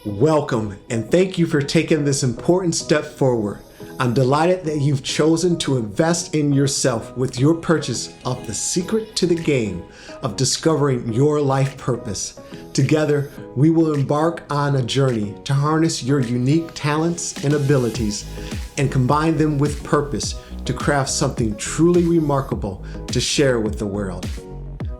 Welcome, and thank you for taking this important step forward. I'm delighted that you've chosen to invest in yourself with your purchase of The Secret to the Game of discovering your life purpose. Together, we will embark on a journey to harness your unique talents and abilities and combine them with purpose to craft something truly remarkable to share with the world.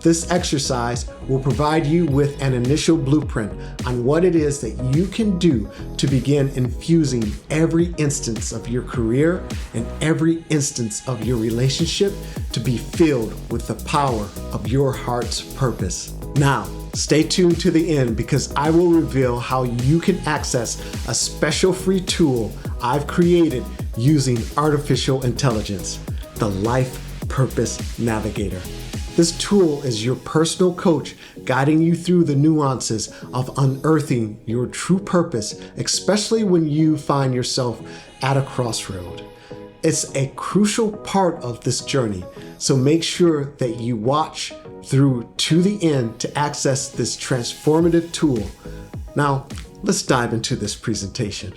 This exercise will provide you with an initial blueprint on what it is that you can do to begin infusing every instance of your career and every instance of your relationship to be filled with the power of your heart's purpose. Now, stay tuned to the end because I will reveal how you can access a special free tool I've created using artificial intelligence, the Life Purpose Navigator. This tool is your personal coach guiding you through the nuances of unearthing your true purpose, especially when you find yourself at a crossroad. It's a crucial part of this journey, so make sure that you watch through to the end to access this transformative tool. Now, let's dive into this presentation.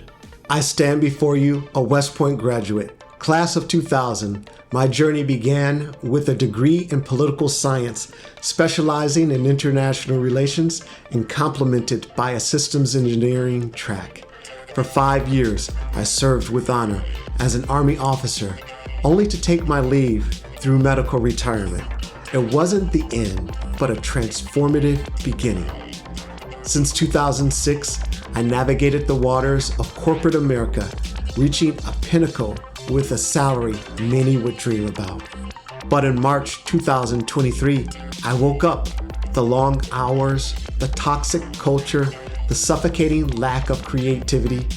I stand before you, a West Point graduate, class of 2000. My journey began with a degree in political science, specializing in international relations and complemented by a systems engineering track. For 5 years, I served with honor as an Army officer, only to take my leave through medical retirement. It wasn't the end, but a transformative beginning. Since 2006, I navigated the waters of corporate America, reaching a pinnacle with a salary many would dream about. But in March 2023, I woke up. The long hours, the toxic culture, the suffocating lack of creativity,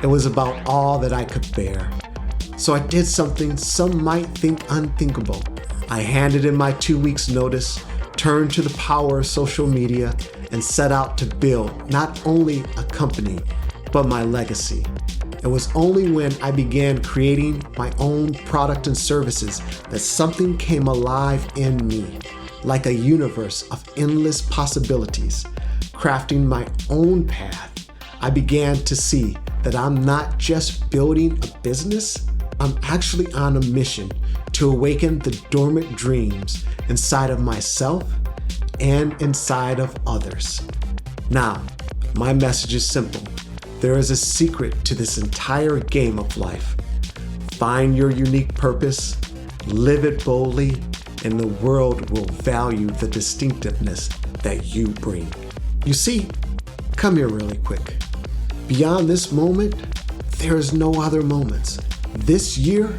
it was about all that I could bear. So I did something some might think unthinkable. I handed in my 2 weeks notice, turned to the power of social media, and set out to build not only a company, but my legacy. It was only when I began creating my own product and services that something came alive in me, like a universe of endless possibilities. Crafting my own path, I began to see that I'm not just building a business, I'm actually on a mission to awaken the dormant dreams inside of myself and inside of others. Now, my message is simple. There is a secret to this entire game of life. Find your unique purpose, live it boldly, and the world will value the distinctiveness that you bring. You see, come here really quick. Beyond this moment, there is no other moments. This year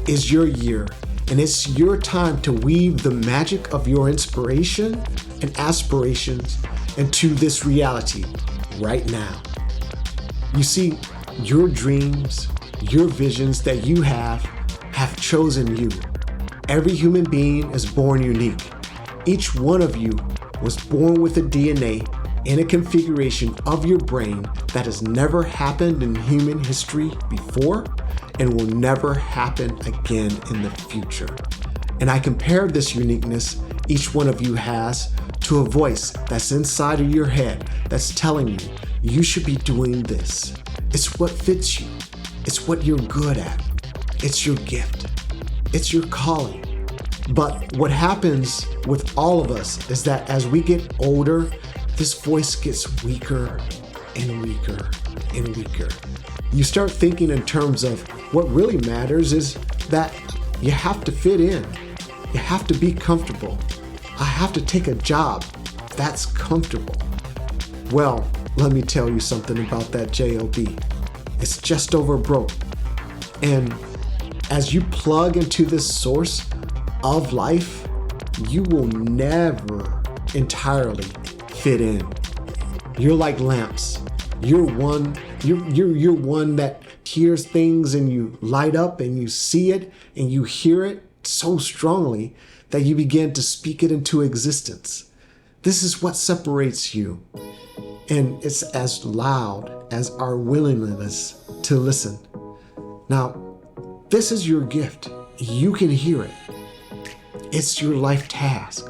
is your year, and it's your time to weave the magic of your inspiration and aspirations into this reality right now. You see, your dreams, your visions that you have chosen you. Every human being is born unique. Each one of you was born with a DNA and a configuration of your brain that has never happened in human history before and will never happen again in the future. And I compare this uniqueness each one of you has to a voice that's inside of your head that's telling you, you should be doing this. It's what fits you. It's what you're good at. It's your gift. It's your calling. But what happens with all of us is that as we get older, this voice gets weaker and weaker and weaker. You start thinking in terms of what really matters is that you have to fit in. You have to be comfortable. I have to take a job that's comfortable. Well, let me tell you something about that job. It's just over broke. And as you plug into this source of life, you will never entirely fit in. You're like lamps. You're one that hears things and you light up and you see it and you hear it so strongly that you begin to speak it into existence. This is what separates you. And it's as loud as our willingness to listen. Now, this is your gift. You can hear it. It's your life task.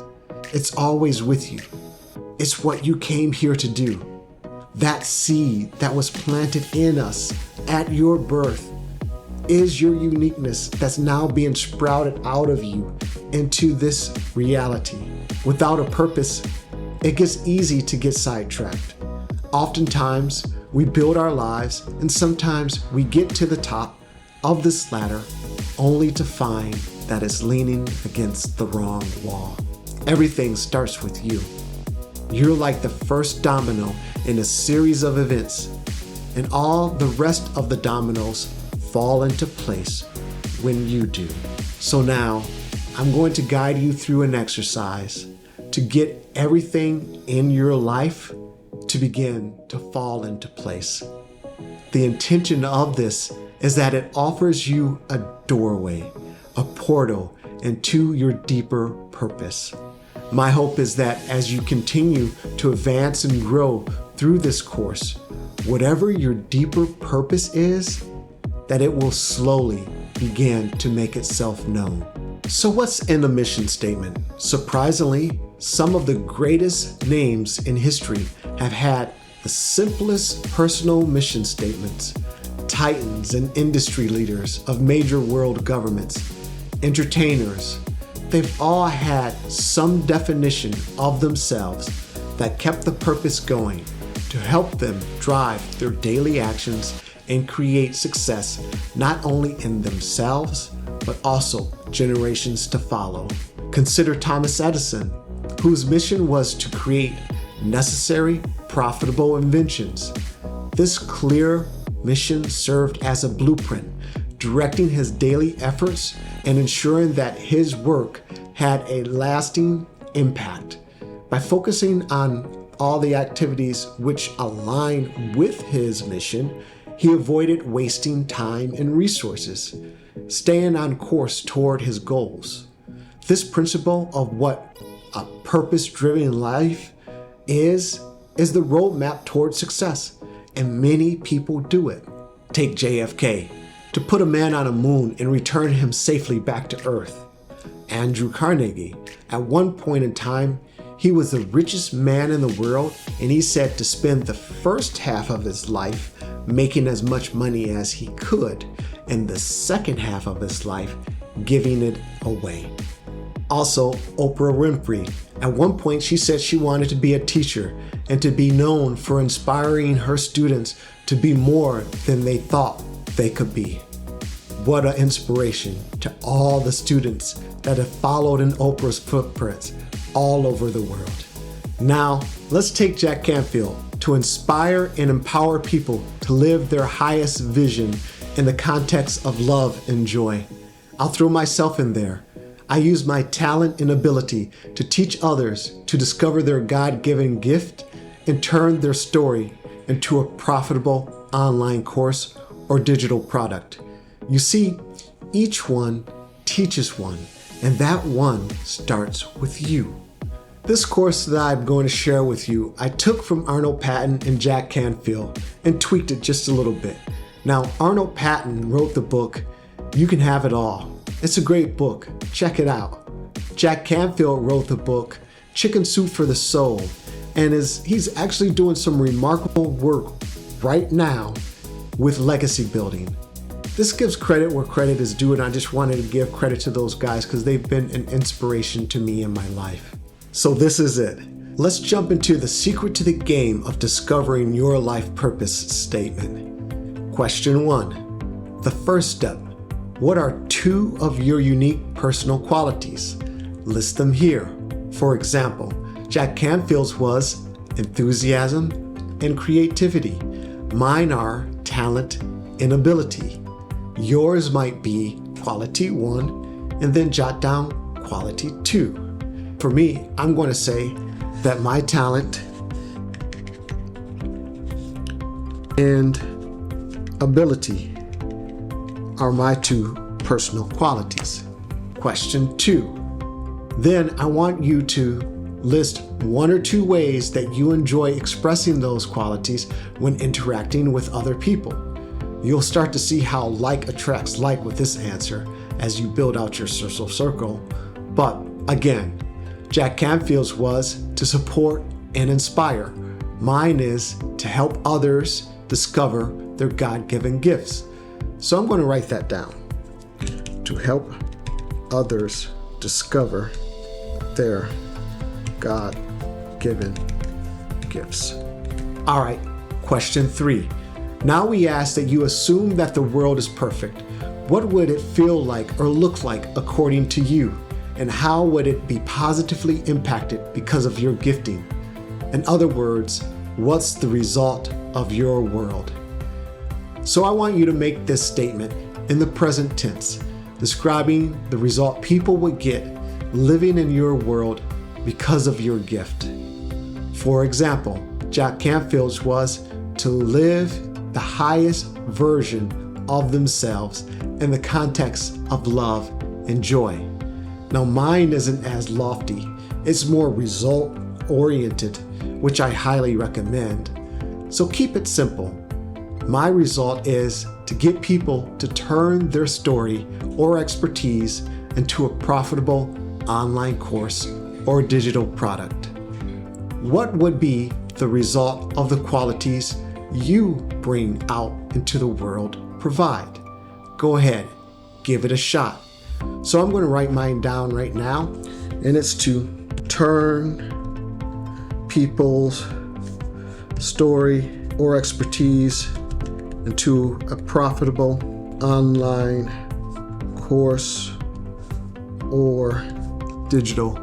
It's always with you. It's what you came here to do. That seed that was planted in us at your birth is your uniqueness that's now being sprouted out of you into this reality. Without a purpose, it gets easy to get sidetracked. Oftentimes, we build our lives, and sometimes we get to the top of this ladder only to find that it's leaning against the wrong wall. Everything starts with you. You're like the first domino in a series of events, and all the rest of the dominoes fall into place when you do. So now, I'm going to guide you through an exercise to get everything in your life to begin to fall into place. The intention of this is that it offers you a doorway, a portal into your deeper purpose. My hope is that as you continue to advance and grow through this course, whatever your deeper purpose is, that it will slowly begin to make itself known. So what's in a mission statement? Surprisingly, some of the greatest names in history have had the simplest personal mission statements. Titans and industry leaders of major world governments, entertainers, they've all had some definition of themselves that kept the purpose going to help them drive their daily actions and create success not only in themselves, but also generations to follow. Consider Thomas Edison, whose mission was to create necessary, profitable inventions. This clear mission served as a blueprint, directing his daily efforts and ensuring that his work had a lasting impact. By focusing on all the activities which align with his mission, he avoided wasting time and resources, staying on course toward his goals. This principle of what a purpose-driven life is the roadmap toward success, and many people do it. Take JFK, to put a man on a moon and return him safely back to Earth. Andrew Carnegie, at one point in time, he was the richest man in the world, and he said to spend the first half of his life making as much money as he could, and the second half of his life giving it away. Also, Oprah Winfrey, at one point she said she wanted to be a teacher and to be known for inspiring her students to be more than they thought they could be. What an inspiration to all the students that have followed in Oprah's footprints all over the world. Now, let's take Jack Canfield to inspire and empower people to live their highest vision in the context of love and joy. I'll throw myself in there. I use my talent and ability to teach others to discover their God-given gift and turn their story into a profitable online course or digital product. You see, each one teaches one, and that one starts with you. This course that I'm going to share with you, I took from Arnold Patton and Jack Canfield and tweaked it just a little bit. Now, Arnold Patton wrote the book, You Can Have It All. It's a great book. Check it out. Jack Canfield wrote the book, Chicken Soup for the Soul, and he's actually doing some remarkable work right now with legacy building. This gives credit where credit is due, and I just wanted to give credit to those guys because they've been an inspiration to me in my life. So this is it. Let's jump into the secret to the game of discovering your life purpose statement. Question 1. The first step. What are 2 of your unique personal qualities? List them here. For example, Jack Canfield's was enthusiasm and creativity. Mine are talent and ability. Yours might be quality 1 and then jot down quality 2. For me, I'm going to say that my talent and ability are my 2 personal qualities. Question 2. Then I want you to list 1 or 2 ways that you enjoy expressing those qualities when interacting with other people. You'll start to see how like attracts like with this answer as you build out your social circle. But again, Jack Canfield's was to support and inspire. Mine is to help others discover their God-given gifts. So I'm going to write that down. To help others discover their God-given gifts. All right, question 3. Now we ask that you assume that the world is perfect. What would it feel like or look like according to you? And how would it be positively impacted because of your gifting? In other words, what's the result of your world? So I want you to make this statement in the present tense, describing the result people would get living in your world because of your gift. For example, Jack Canfield's was to live the highest version of themselves in the context of love and joy. Now mine isn't as lofty, it's more result-oriented, which I highly recommend. So keep it simple. My result is to get people to turn their story or expertise into a profitable online course or digital product. What would be the result of the qualities you bring out into the world provide? Go ahead, give it a shot. So I'm going to write mine down right now, and it's to turn people's story or expertise into a profitable online course or digital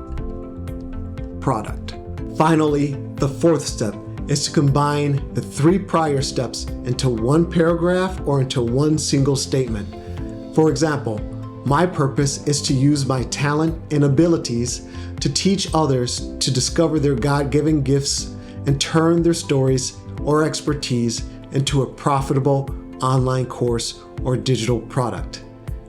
product. Finally, the 4th step is to combine the 3 prior steps into one paragraph or into one single statement. For example, my purpose is to use my talent and abilities to teach others to discover their God-given gifts and turn their stories or expertise into a profitable online course or digital product.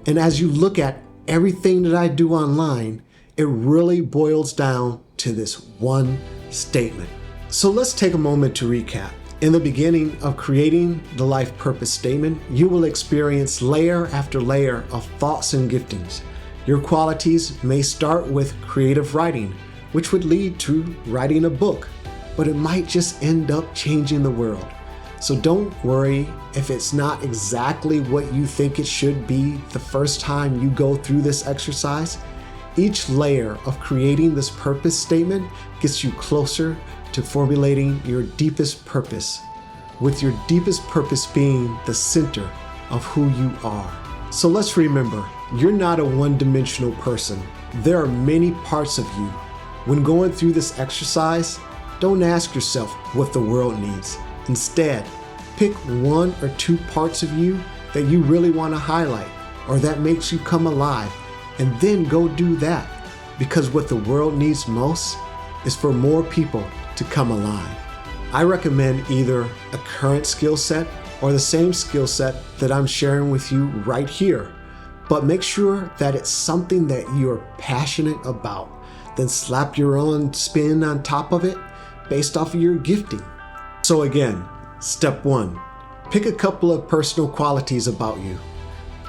And as you look at everything that I do online, it really boils down to this one statement. So let's take a moment to recap. In the beginning of creating the life purpose statement, you will experience layer after layer of thoughts and giftings. Your qualities may start with creative writing, which would lead to writing a book, but it might just end up changing the world. So don't worry if it's not exactly what you think it should be the first time you go through this exercise. Each layer of creating this purpose statement gets you closer to formulating your deepest purpose, with your deepest purpose being the center of who you are. So let's remember, you're not a one-dimensional person. There are many parts of you. When going through this exercise, don't ask yourself what the world needs. Instead, pick 1 or 2 parts of you that you really want to highlight or that makes you come alive, and then go do that. Because what the world needs most is for more people to come alive. I recommend either a current skill set or the same skill set that I'm sharing with you right here. But make sure that it's something that you're passionate about. Then slap your own spin on top of it based off of your gifting. So again, step 1, pick a couple of personal qualities about you.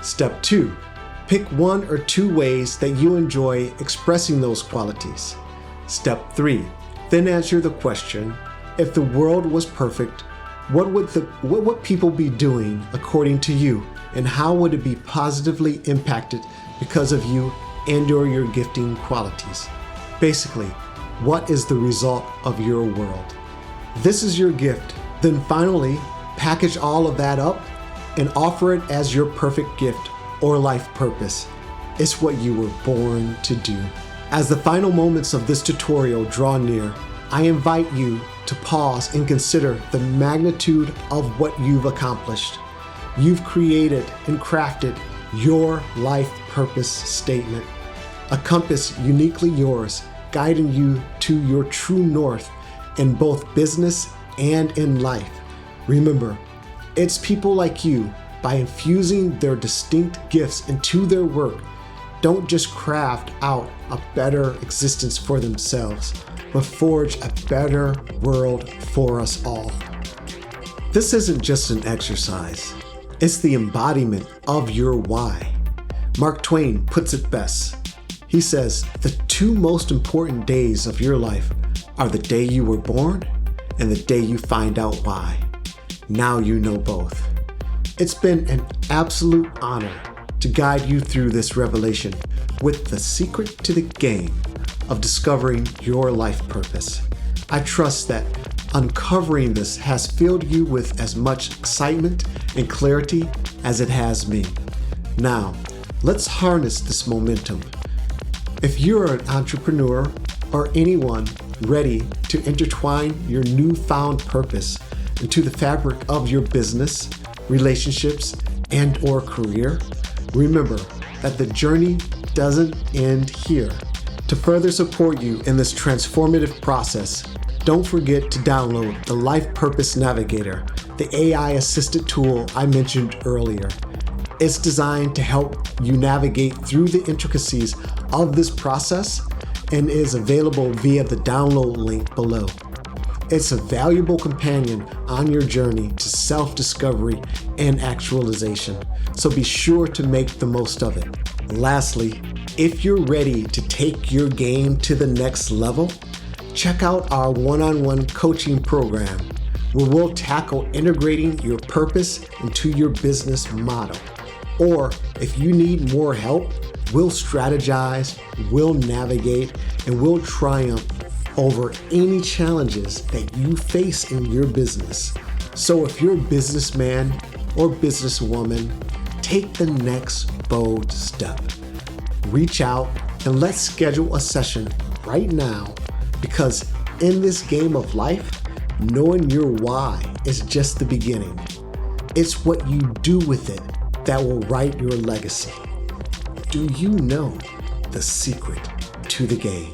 Step 2, pick 1 or 2 ways that you enjoy expressing those qualities. Step 3, then answer the question, if the world was perfect, what would people be doing according to you, and how would it be positively impacted because of you and or your gifting qualities? Basically, what is the result of your world? This is your gift. Then finally, package all of that up and offer it as your perfect gift or life purpose. It's what you were born to do. As the final moments of this tutorial draw near, I invite you to pause and consider the magnitude of what you've accomplished. You've created and crafted your life purpose statement, a compass uniquely yours, guiding you to your true north in both business and in life. Remember, it's people like you, by infusing their distinct gifts into their work, don't just craft out a better existence for themselves, but forge a better world for us all. This isn't just an exercise. It's the embodiment of your why. Mark Twain puts it best. He says, the 2 most important days of your life are the day you were born and the day you find out why. Now you know both. It's been an absolute honor to guide you through this revelation with the secret to the game of discovering your life purpose. I trust that uncovering this has filled you with as much excitement and clarity as it has me. Now, let's harness this momentum. If you're an entrepreneur or anyone ready to intertwine your newfound purpose into the fabric of your business, relationships, and/or career, remember that the journey doesn't end here. To further support you in this transformative process, don't forget to download the Life Purpose Navigator, the AI-assisted tool I mentioned earlier. It's designed to help you navigate through the intricacies of this process and is available via the download link below. It's a valuable companion on your journey to self-discovery and actualization, so be sure to make the most of it. Lastly, if you're ready to take your game to the next level, check out our one-on-one coaching program, where we'll tackle integrating your purpose into your business model. Or if you need more help, we'll strategize, we'll navigate, and we'll triumph over any challenges that you face in your business. So if you're a businessman or businesswoman, take the next bold step. Reach out and let's schedule a session right now, because in this game of life, knowing your why is just the beginning. It's what you do with it that will write your legacy. Do you know the secret to the game?